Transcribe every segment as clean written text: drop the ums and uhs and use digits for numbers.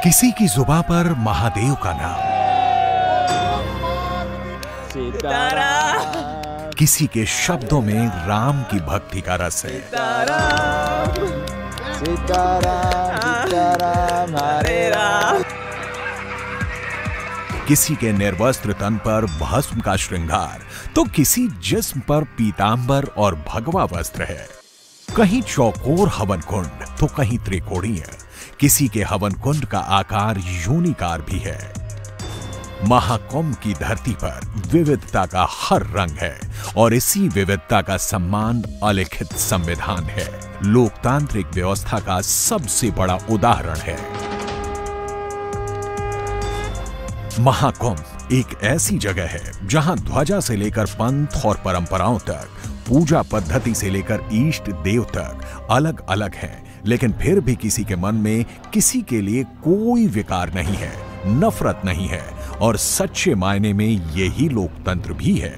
किसी की जुबां पर महादेव का नाम, सीताराम, किसी के शब्दों में राम की भक्ति का रस है। सीताराम, सीताराम, सीताराम, हरे राम। किसी के निर्वस्त्र तन पर भस्म का श्रृंगार तो किसी जिस्म पर पीतांबर और भगवा वस्त्र है। कहीं चौकोर हवन कुंड तो कहीं त्रिकोणीय, किसी के हवन कुंड का आकार यूनिकार भी है। महाकुंभ की धरती पर विविधता का हर रंग है और इसी विविधता का सम्मान अलिखित संविधान है। लोकतांत्रिक व्यवस्था का सबसे बड़ा उदाहरण है। महाकुंभ एक ऐसी जगह है जहां ध्वजा से लेकर पंथ और परंपराओं तक, पूजा पद्धति से लेकर इष्ट देव तक अलग अलग हैं, लेकिन फिर भी किसी के मन में किसी के लिए कोई विकार नहीं है, नफरत नहीं है और सच्चे मायने में यही लोकतंत्र भी है।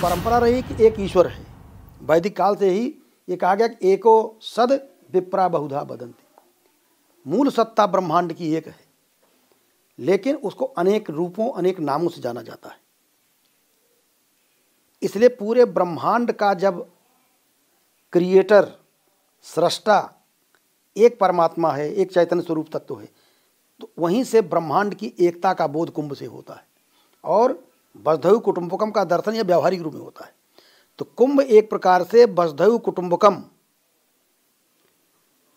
परंपरा रही कि एक ईश्वर है। वैदिक काल से ही ये कहा गया कि एको सद विप्रा बहुधा बदंती। मूल सत्ता ब्रह्मांड की एक है, लेकिन उसको अनेक रूपों अनेक नामों से जाना जाता है। इसलिए पूरे ब्रह्मांड का जब क्रिएटर, सृष्टा एक परमात्मा है, एक चैतन्य स्वरूप तत्व है, तो वहीं से ब्रह्मांड की एकता का बोध कुंभ से होता है और वसुधैव कुटुंबकम का दर्शन यह व्यावहारिक रूप में होता है। तो कुंभ एक प्रकार से वसुधैव कुटुंबकम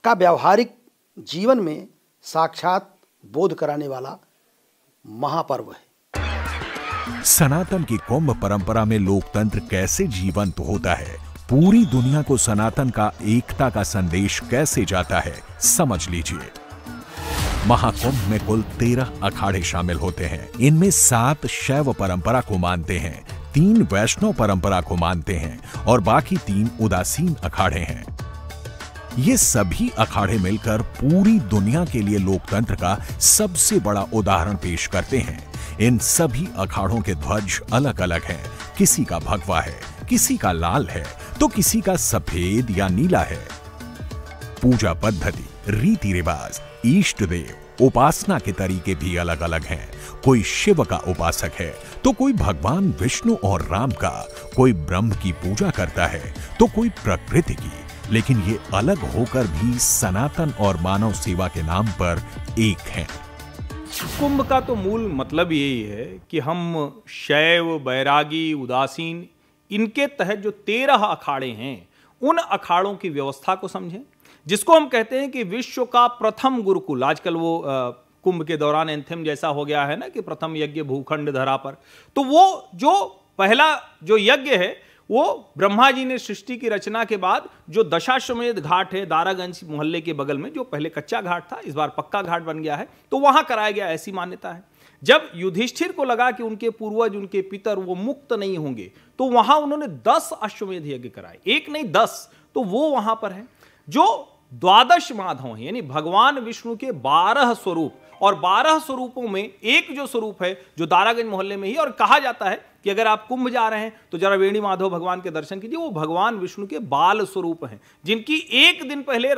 का व्यावहारिक जीवन में साक्षात बोध कराने वाला महापर्व है। सनातन की कुंभ परंपरा में लोकतंत्र कैसे जीवंत होता है, पूरी दुनिया को सनातन का एकता का संदेश कैसे जाता है, समझ लीजिए। महाकुंभ में कुल 13 अखाड़े शामिल होते हैं। इनमें 7 शैव परंपरा को मानते हैं, 3 वैष्णव परंपरा को मानते हैं और बाकी 3 उदासीन अखाड़े हैं। ये सभी अखाड़े मिलकर पूरी दुनिया के लिए लोकतंत्र का सबसे बड़ा उदाहरण पेश करते हैं। इन सभी अखाड़ों के ध्वज अलग अलग हैं। किसी का भगवा है, किसी का लाल है तो किसी का सफेद या नीला है। पूजा पद्धति, रीति रिवाज, इष्ट देव, उपासना के तरीके भी अलग अलग हैं। कोई शिव का उपासक है तो कोई भगवान विष्णु और राम का, कोई ब्रह्म की पूजा करता है तो कोई प्रकृति की, लेकिन ये अलग होकर भी सनातन और मानव सेवा के नाम पर एक हैं। कुंभ का तो मूल मतलब यही है कि हम शैव, बैरागी, उदासीन, इनके तहत जो 13 अखाड़े हैं उन अखाड़ों की व्यवस्था को समझें, जिसको हम कहते हैं कि विश्व का प्रथम गुरुकुल। आजकल वो कुंभ के दौरान एंथेम जैसा हो गया है ना कि प्रथम यज्ञ भूखंड धरा पर। तो वो जो पहला जो यज्ञ है वो ब्रह्मा जी ने सृष्टि की रचना के बाद जो दशाश्वमेध घाट है दारागंज मोहल्ले के बगल में, जो पहले कच्चा घाट था इस बार पक्का घाट बन गया है, तो वहां कराया गया, ऐसी मान्यता है। जब युधिष्ठिर को लगा कि उनके पूर्वज, उनके पितर वो मुक्त नहीं होंगे, तो वहां उन्होंने 10 अश्वमेध यज्ञ कराए, एक नहीं 10। तो वो वहां पर है जो 12 माधव हैं, यानी भगवान विष्णु के 12 स्वरूप, और 12 स्वरूपों में एक जो स्वरूप है जो दारागंज मोहल्ले में ही, और कहा जाता है कि अगर आप कुंभ जा रहे हैं तो जरा वेणी माधव भगवान के दर्शन कीजिए। वो भगवान विष्णु के बाल स्वरूप हैं, जिनकी एक दिन पहले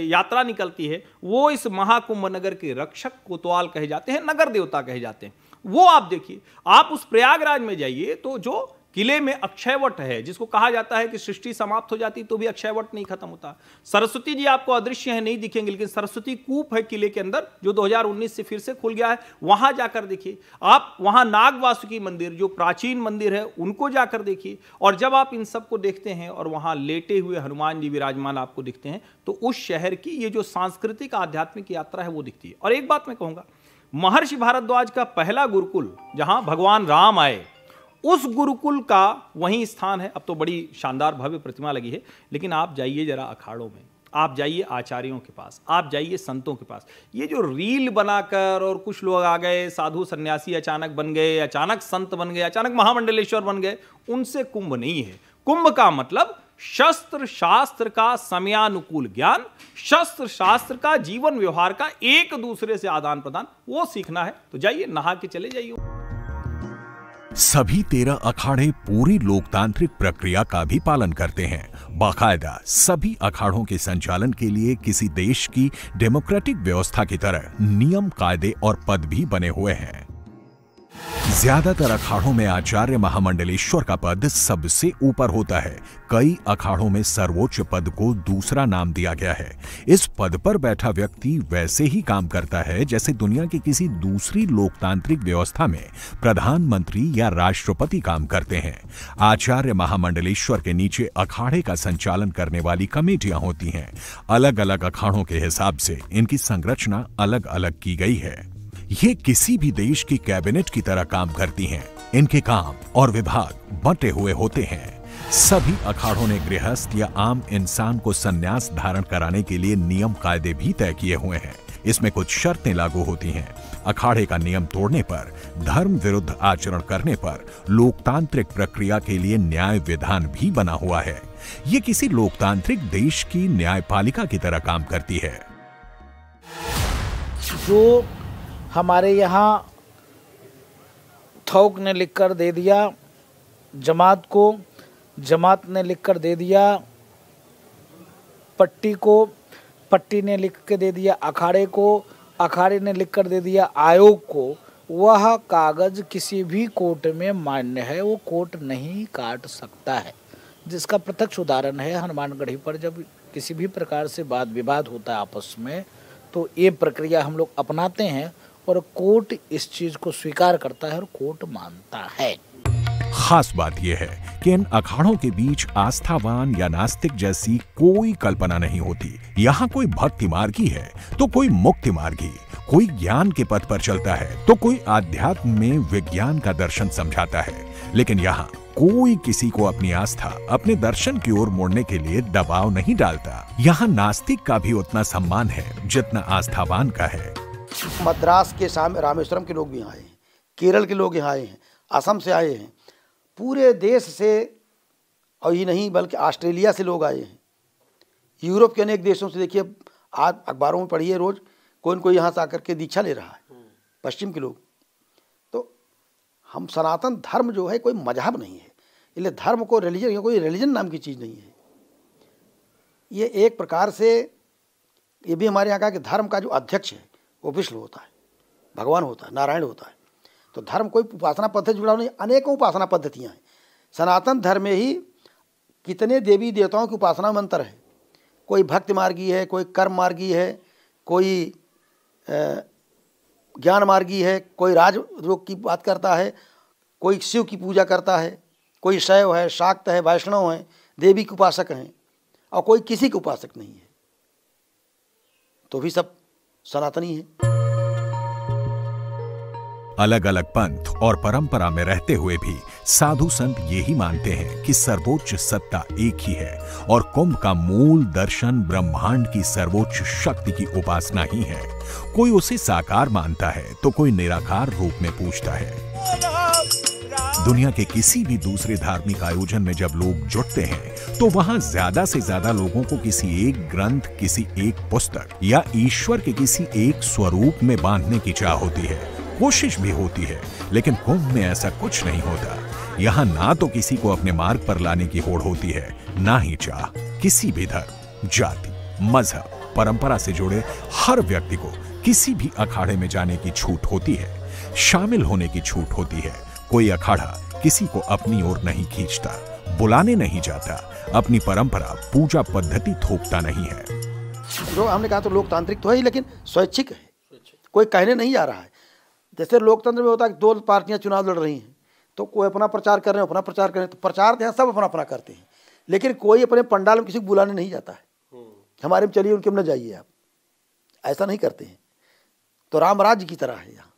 यात्रा निकलती है। वो इस महाकुंभ नगर के रक्षक कोतवाल कहे जाते हैं, नगर देवता कहे जाते हैं। वो आप देखिए, आप उस प्रयागराज में जाइए तो जो किले में अक्षयवट है, जिसको कहा जाता है कि सृष्टि समाप्त हो जाती तो भी अक्षयवट नहीं खत्म होता। सरस्वती जी आपको अदृश्य है, नहीं दिखेंगे, लेकिन सरस्वती कूप है किले के अंदर, जो 2019 से फिर से खुल गया है, वहां जाकर देखिए। आप वहां नाग वासुकी मंदिर, जो प्राचीन मंदिर है, उनको जाकर देखिए। और जब आप इन सबको देखते हैं और वहां लेटे हुए हनुमान जी विराजमान आपको दिखते हैं, तो उस शहर की ये जो सांस्कृतिक आध्यात्मिक यात्रा है वो दिखती है। और एक बात मैं कहूंगा, महर्षि भारद्वाज का पहला गुरुकुल जहां भगवान राम आए, उस गुरुकुल का वही स्थान है। अब तो बड़ी शानदार भव्य प्रतिमा लगी है, लेकिन आप जाइए जरा अखाड़ों में, आप जाइए आचार्यों के पास, आप जाइए संतों के पास। ये जो रील बनाकर और कुछ लोग आ गए, साधु सन्यासी अचानक बन गए, अचानक संत बन गए, अचानक महामंडलेश्वर बन गए, उनसे कुंभ नहीं है। कुंभ का मतलब शस्त्र शास्त्र का समयानुकूल ज्ञान, शस्त्र शास्त्र का जीवन व्यवहार का एक दूसरे से आदान प्रदान, वो सीखना है। तो जाइए, नहा के चले जाइए। सभी 13 अखाड़े पूरी लोकतांत्रिक प्रक्रिया का भी पालन करते हैं। बाकायदा सभी अखाड़ों के संचालन के लिए किसी देश की डेमोक्रेटिक व्यवस्था की तरह नियम, कायदे और पद भी बने हुए हैं। ज्यादातर अखाड़ों में आचार्य महामंडलेश्वर का पद सबसे ऊपर होता है। कई अखाड़ों में सर्वोच्च पद को दूसरा नाम दिया गया है। इस पद पर बैठा व्यक्ति वैसे ही काम करता है जैसे दुनिया की किसी दूसरी लोकतांत्रिक व्यवस्था में प्रधानमंत्री या राष्ट्रपति काम करते हैं। आचार्य महामंडलेश्वर के नीचे अखाड़े का संचालन करने वाली कमेटियां होती हैं। अलग अलग अखाड़ों के हिसाब से इनकी संरचना अलग अलग की गई है। ये किसी भी देश की कैबिनेट की तरह काम करती हैं। इनके काम और विभाग बंटे हुए होते हैं। सभी अखाड़ों ने गृहस्थ या आम इंसान को संन्यास धारण कराने के लिए नियम, कायदे भी तय किए हुए हैं। इसमें कुछ शर्तें लागू होती हैं। अखाड़े का नियम तोड़ने पर, धर्म विरुद्ध आचरण करने पर लोकतांत्रिक प्रक्रिया के लिए न्याय विधान भी बना हुआ है। ये किसी लोकतांत्रिक देश की न्यायपालिका की तरह काम करती है। जो हमारे यहाँ थोक ने लिखकर दे दिया जमात को, जमात ने लिखकर दे दिया पट्टी को, पट्टी ने लिख के दे दिया अखाड़े को, अखाड़े ने लिखकर दे दिया आयोग को, वह कागज किसी भी कोर्ट में मान्य है, वो कोर्ट नहीं काट सकता है। जिसका प्रत्यक्ष उदाहरण है हनुमानगढ़ी पर जब किसी भी प्रकार से वाद विवाद होता है आपस में, तो ये प्रक्रिया हम लोग अपनाते हैं और कोर्ट इस चीज को स्वीकार करता है और कोर्ट मानता है। खास बात यह है कि इन अखाड़ों के बीच आस्थावान या नास्तिक जैसी कोई कल्पना नहीं होती। यहाँ कोई भक्ति मार्गी है तो कोई मुक्ति मार्गी, कोई ज्ञान के पथ पर चलता है तो कोई आध्यात्म में विज्ञान का दर्शन समझाता है। लेकिन यहाँ कोई किसी को अपनी आस्था, अपने दर्शन की ओर मोड़ने के लिए दबाव नहीं डालता। यहाँ नास्तिक का भी उतना सम्मान है जितना आस्थावान का है। मद्रास के रामेश्वरम के लोग भी यहाँ आए हैं, केरल के लोग यहाँ आए हैं, असम से आए हैं, पूरे देश से, और ये नहीं बल्कि ऑस्ट्रेलिया से लोग आए हैं, यूरोप के अनेक देशों से। देखिए आज अखबारों में पढ़िए रोज कोई न कोई यहाँ से आकर के दीक्षा ले रहा है, पश्चिम के लोग। तो हम सनातन धर्म जो है कोई मजहब नहीं है, इसलिए धर्म को रिलीजन, कोई रिलीजन नाम की चीज़ नहीं है। ये एक प्रकार से ये भी हमारे यहाँ का कि धर्म का जो अध्यक्ष है वो विष्णु होता है, भगवान होता है, नारायण होता है। तो धर्म कोई उपासना पद्धति जुड़ा नहीं, अनेकों उपासना पद्धतियाँ हैं। सनातन धर्म में ही कितने देवी देवताओं की उपासना मंत्र है। कोई भक्ति मार्गी है, कोई कर्म मार्गी है, कोई ज्ञान मार्गी है, कोई राजयोग की बात करता है, कोई शिव की पूजा करता है, कोई शैव है, शाक्त है, वैष्णव है, देवी के उपासक हैं, और कोई किसी के उपासक नहीं है। तो भी सब सनातनी है। अलग अलग पंथ और परंपरा में रहते हुए भी साधु संत यही मानते हैं कि सर्वोच्च सत्ता एक ही है और कुंभ का मूल दर्शन ब्रह्मांड की सर्वोच्च शक्ति की उपासना ही है। कोई उसे साकार मानता है तो कोई निराकार रूप में पूजता है। दुनिया के किसी भी दूसरे धार्मिक आयोजन में जब लोग जुटते हैं तो वहां ज्यादा से ज्यादा लोगों को किसी एक ग्रंथ, किसी एक पुस्तक या ईश्वर के किसी एक स्वरूप में बांधने की चाह होती है, कोशिश भी होती है। लेकिन कुंभ में ऐसा कुछ नहीं होता। यहाँ ना तो किसी को अपने मार्ग पर लाने की होड़ होती है, ना ही चाह। किसी भी धर्म, जाति, मजहब, परंपरा से जुड़े हर व्यक्ति को किसी भी अखाड़े में जाने की छूट होती है, शामिल होने की छूट होती है। कोई अखाड़ा किसी को अपनी ओर नहीं खींचता, बुलाने नहीं जाता, अपनी परंपरा, पूजा पद्धति थोपता नहीं है। जो हमने कहा तो लोकतांत्रिक तो है ही, लेकिन स्वैच्छिक है, कोई कहने नहीं जा रहा है। जैसे लोकतंत्र में होता है कि दो पार्टियां चुनाव लड़ रही हैं तो कोई अपना प्रचार कर रहे हैं, अपना प्रचार कर रहे हैं, तो प्रचार यहाँ सब अपना अपना करते हैं, लेकिन कोई अपने पंडाल में किसी को बुलाने नहीं जाता है। हमारे में चलिए, उनके में न जाइए, आप ऐसा नहीं करते हैं। तो राम राज्य की तरह है यहाँ।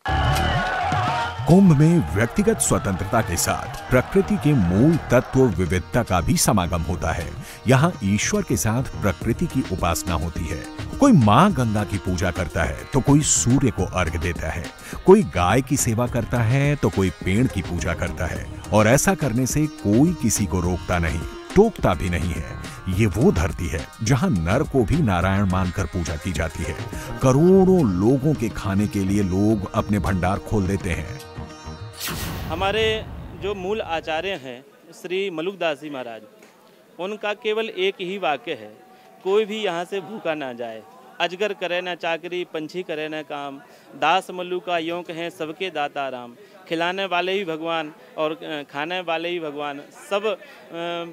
कुंभ में व्यक्तिगत स्वतंत्रता के साथ प्रकृति के मूल तत्व विविधता का भी समागम होता है। यहाँ ईश्वर के साथ प्रकृति की उपासना होती है। कोई माँ गंगा की पूजा करता है तो कोई सूर्य को अर्घ्य देता है, कोई गाय की सेवा करता है तो कोई पेड़ की पूजा करता है। और ऐसा करने से कोई किसी को रोकता नहीं, टोकता भी नहीं है। ये वो धरती है जहाँ नर को भी नारायण मानकर पूजा की जाती है। करोड़ों लोगों के खाने के लिए लोग अपने भंडार खोल देते हैं। हमारे जो मूल आचार्य हैं श्री मलुकदास जी महाराज, उनका केवल एक ही वाक्य है, कोई भी यहाँ से भूखा ना जाए। अजगर करे न चाकरी, पंछी करे न काम, दास मल्लू का यों कहें सबके दाता राम। खिलाने वाले ही भगवान और खाने वाले ही भगवान, सब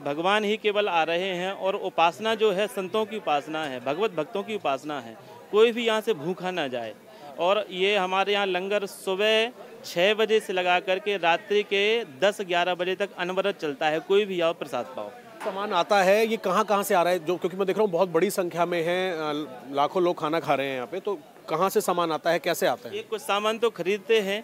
भगवान ही केवल आ रहे हैं। और उपासना जो है संतों की उपासना है, भगवत भक्तों की उपासना है। कोई भी यहाँ से भूखा ना जाए। और ये हमारे यहाँ लंगर सुबह 6 बजे से लगा करके रात्रि के 10-11 बजे तक अनवरत चलता है। कोई भी आओ प्रसाद पाओ। सामान आता है, ये कहाँ से आ रहा है? जो क्योंकि मैं देख रहा हूँ बहुत बड़ी संख्या में है, लाखों लोग खाना खा रहे हैं यहाँ पे, तो कहाँ से सामान आता है, कैसे आता है? ये कुछ सामान तो खरीदते हैं,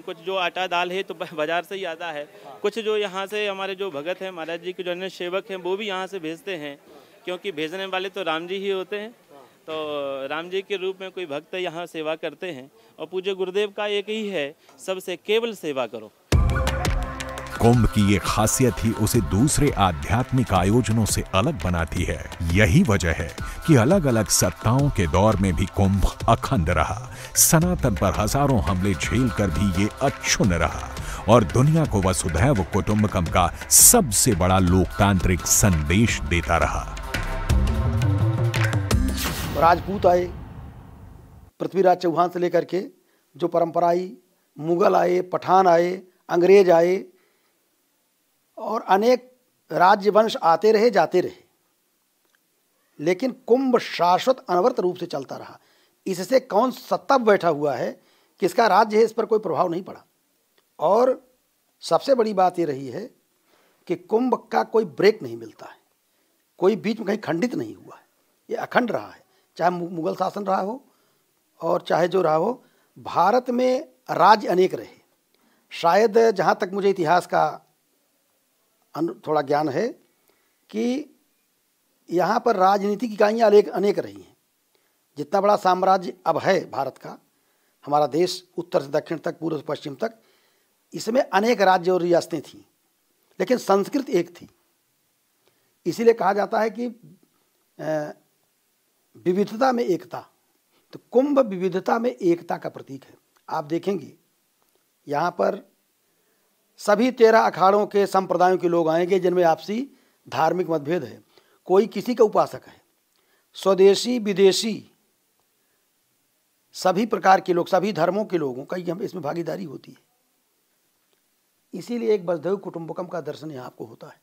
कुछ जो आटा दाल है तो बाजार से ही आता है। कुछ जो यहाँ से हमारे जो भगत हैं महाराज जी के जो अन्य सेवक हैं वो भी यहाँ से भेजते हैं, क्योंकि भेजने वाले तो राम जी ही होते हैं। तो राम जी के रूप में कोई भक्त यहाँ सेवा करते हैं। और पूज्य गुरुदेव का एक ही है, सबसे केवल सेवा करो। कुंभ की ये खासियत ही उसे दूसरे आध्यात्मिक आयोजनों से अलग बनाती है। यही वजह है कि अलग अलग सत्ताओं के दौर में भी कुंभ अखंड रहा। सनातन पर हजारों हमले झेलकर भी ये अक्षुण्ण रहा और दुनिया को वसुधैव कुटुंबकम का सबसे बड़ा लोकतांत्रिक संदेश देता रहा। राजपूत आए, पृथ्वीराज चौहान से लेकर के जो परंपरा आई, मुगल आए, पठान आए, अंग्रेज आए और अनेक राज्य वंश आते रहे जाते रहे, लेकिन कुंभ शाश्वत अनवरत रूप से चलता रहा। इससे कौन सत्ता बैठा हुआ है, किसका राज्य है, इस पर कोई प्रभाव नहीं पड़ा। और सबसे बड़ी बात ये रही है कि कुंभ का कोई ब्रेक नहीं मिलता है, कोई बीच में कहीं खंडित नहीं हुआ है, ये अखंड रहा है। चाहे मुगल शासन रहा हो और चाहे जो रहा हो, भारत में राज्य अनेक रहे। शायद जहाँ तक मुझे इतिहास का थोड़ा ज्ञान है कि यहाँ पर राजनीतिक इकाइयाँ अनेक रही हैं। जितना बड़ा साम्राज्य अब है भारत का, हमारा देश उत्तर से दक्षिण तक, पूर्व से पश्चिम तक, इसमें अनेक राज्य और रियासतें थीं, लेकिन संस्कृति एक थी। इसीलिए कहा जाता है कि विविधता में एकता। तो कुंभ विविधता में एकता का प्रतीक है। आप देखेंगे यहाँ पर सभी 13 अखाड़ों के संप्रदायों के लोग आएंगे, जिनमें आपसी धार्मिक मतभेद है। कोई किसी का उपासक है, स्वदेशी विदेशी सभी प्रकार के लोग, सभी धर्मों के लोगों का इसमें भागीदारी होती है। इसीलिए एक वसुधैव कुटुंबकम का दर्शन यहाँ आपको होता है।